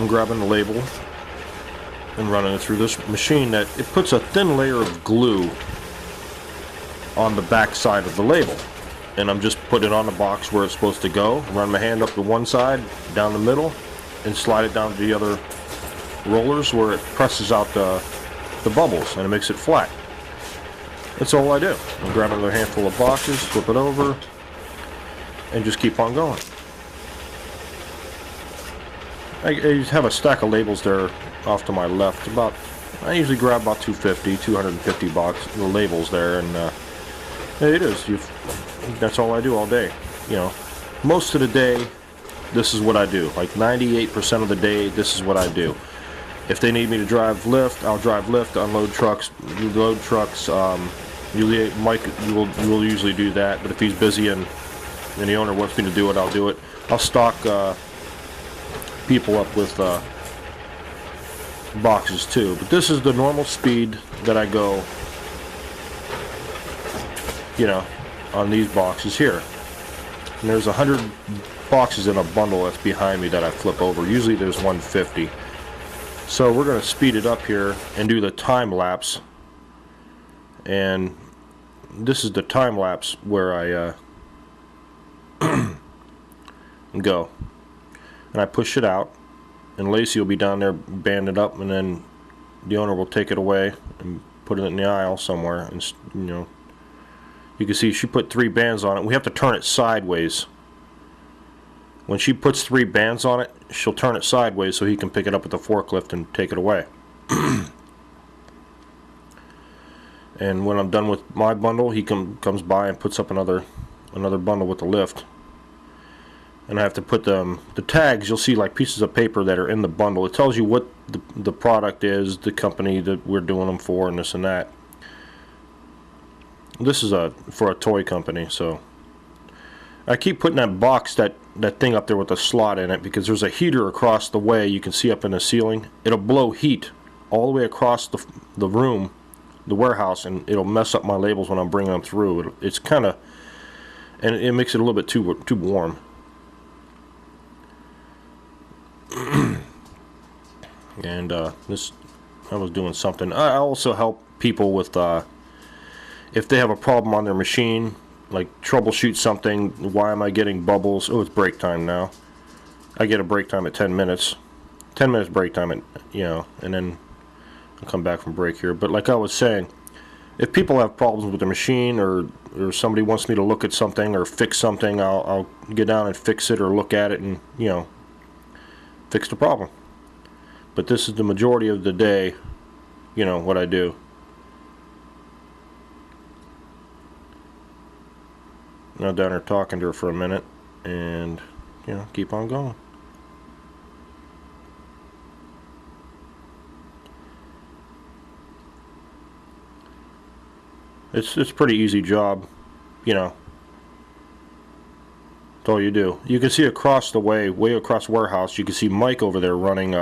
I'm grabbing the label and running it through this machine that it puts a thin layer of glue on the back side of the label, and I'm just putting it on the box where it's supposed to go. Run my hand up to one side, down the middle, and slide it down to the other rollers where it presses out the bubbles and it makes it flat. That's all I do. I'm grabbing another handful of boxes, flip it over, and just keep on going. I have a stack of labels there off to my left. I usually grab about 250 labels there, and it is. That's all I do all day. You know, most of the day, this is what I do. Like 98% of the day, this is what I do. If they need me to drive lift, I'll drive lift, unload trucks, load trucks. Usually, Mike will usually do that. But if he's busy and the owner wants me to do it, I'll do it. I'll stock people up with boxes too. But this is the normal speed that I go, you know, on these boxes here. And there's 100 boxes in a bundle that's behind me that I flip over. Usually there's 150. So we're going to speed it up here and do the time lapse. And this is the time lapse where I go. And I push it out, and Lacey will be down there banded up, and then the owner will take it away and put it in the aisle somewhere. And you know, you can see she put 3 bands on it. We have to turn it sideways. When she puts 3 bands on it, she'll turn it sideways so he can pick it up with the forklift and take it away. And when I'm done with my bundle, he comes by and puts up another bundle with the lift. And I have to put the tags. You'll see like pieces of paper that are in the bundle. It tells you what the product is, the company that we're doing them for, and this and that. This is for a toy company, so I keep putting that box, that thing up there with the slot in it, because there's a heater across the way. You can see up in the ceiling. It'll blow heat all the way across the room, the warehouse, and it'll mess up my labels when I'm bringing them through. It's kind of, and it makes it a little bit too warm. And this, I was doing something. I also help people with if they have a problem on their machine, like troubleshoot something. Why am I getting bubbles? Oh, it's break time now. I get a break time at 10 minutes. 10 minutes break time, and then I'll come back from break here. But like I was saying, if people have problems with the machine, or somebody wants me to look at something or fix something, I'll get down and fix it or look at it and, fix the problem. But this is the majority of the day, what I do. Now down there talking to her for a minute, and keep on going. It's a pretty easy job, That's all you do. You can see across the way across the warehouse, you can see Mike over there running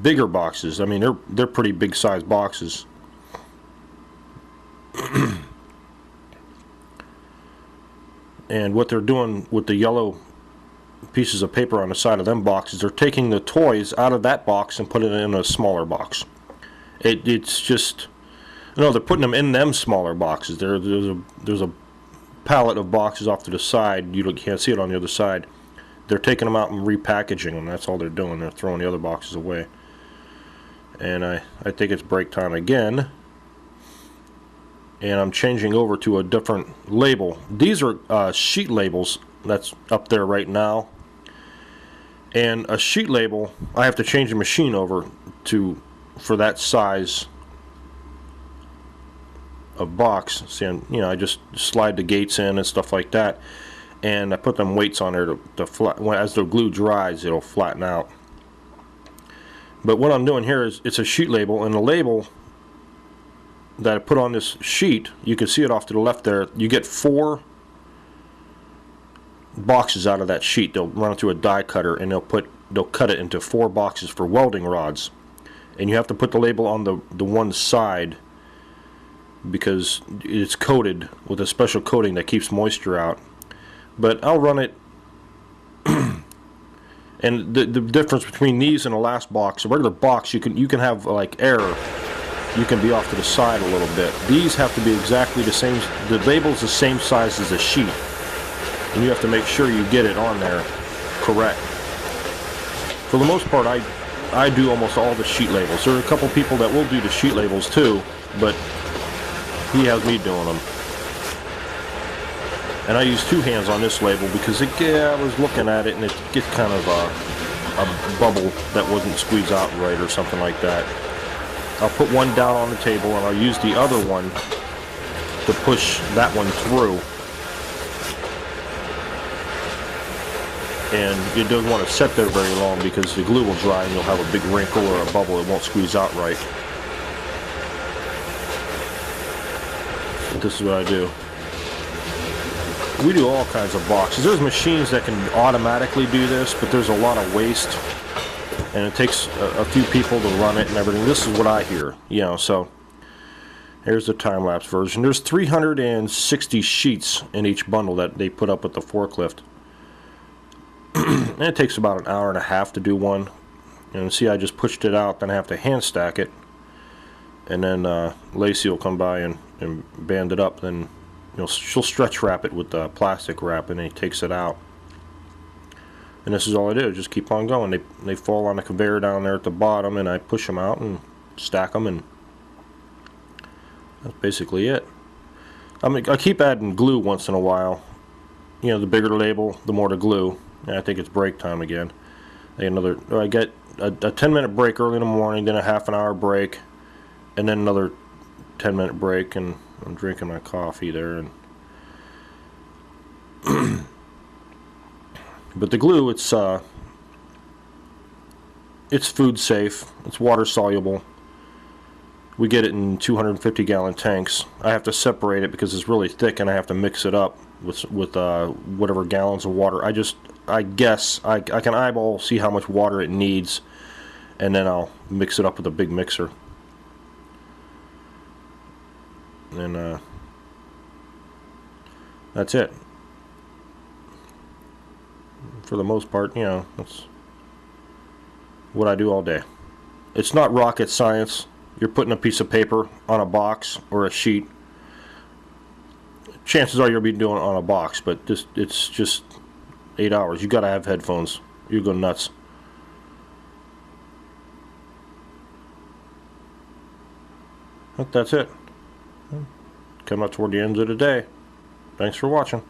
bigger boxes. I mean, they're pretty big size boxes. And what they're doing with the yellow pieces of paper on the side of them boxes, they're taking the toys out of that box and putting it in a smaller box. It's just, no, they're putting them in them smaller boxes. There's a pallet of boxes off to the side. You can't see it on the other side. They're taking them out and repackaging them. That's all they're doing. They're throwing the other boxes away. And I think it's break time again. And I'm changing over to a different label. These are sheet labels that's up there right now. And a sheet label, I have to change the machine over for that size of box. See, I just slide the gates in and stuff like that, and I put them weights on there to as the glue dries, it'll flatten out. But what I'm doing here is, it's a sheet label, and the label that I put on this sheet, you can see it off to the left there. You get 4 boxes out of that sheet. They'll run it through a die cutter, and they'll cut it into 4 boxes for welding rods. And you have to put the label on the one side, because it's coated with a special coating that keeps moisture out. But I'll run it And the difference between these and a last box, a regular box, you can have like error. You can be off to the side a little bit. These have to be exactly the same. The label's the same size as the sheet, and you have to make sure you get it on there correct. For the most part, I do almost all the sheet labels. There are a couple people that will do the sheet labels too, but he has me doing them. And I use two hands on this label because I was looking at it and it gets kind of a bubble that wasn't squeezed out right or something like that. I'll put one down on the table and I'll use the other one to push that one through. And you don't want to set there very long because the glue will dry and you'll have a big wrinkle or a bubble. It won't squeeze out right. But this is what I do. We do all kinds of boxes. There's machines that can automatically do this, but there's a lot of waste. And it takes a few people to run it and everything. This is what I hear, you know. So here's the time-lapse version. There's 360 sheets in each bundle that they put up with the forklift. And it takes about an hour and a half to do one. And see, I just pushed it out, then I have to hand stack it. And then Lacey will come by and band it up. Then she'll stretch wrap it with plastic wrap, and then he takes it out. And this is all I do, just keep on going. They fall on the conveyor down there at the bottom, and I push them out and stack them, and that's basically it. I mean, I keep adding glue once in a while. You know, the bigger the label, the more the glue. And I think it's break time again. I get a 10-minute break early in the morning, then a half an hour break, and then another 10-minute break, and I'm drinking my coffee there. And but the glue, it's food safe, it's water soluble. We get it in 250-gallon tanks. I have to separate it because it's really thick, and I have to mix it up with whatever gallons of water. I guess I can eyeball, see how much water it needs, and then I'll mix it up with a big mixer. And that's it. For the most part, that's what I do all day. It's not rocket science. You're putting a piece of paper on a box or a sheet. Chances are you'll be doing it on a box, but it's just 8 hours. You gotta have headphones. You go nuts. But that's it. Come up toward the end of the day. Thanks for watching.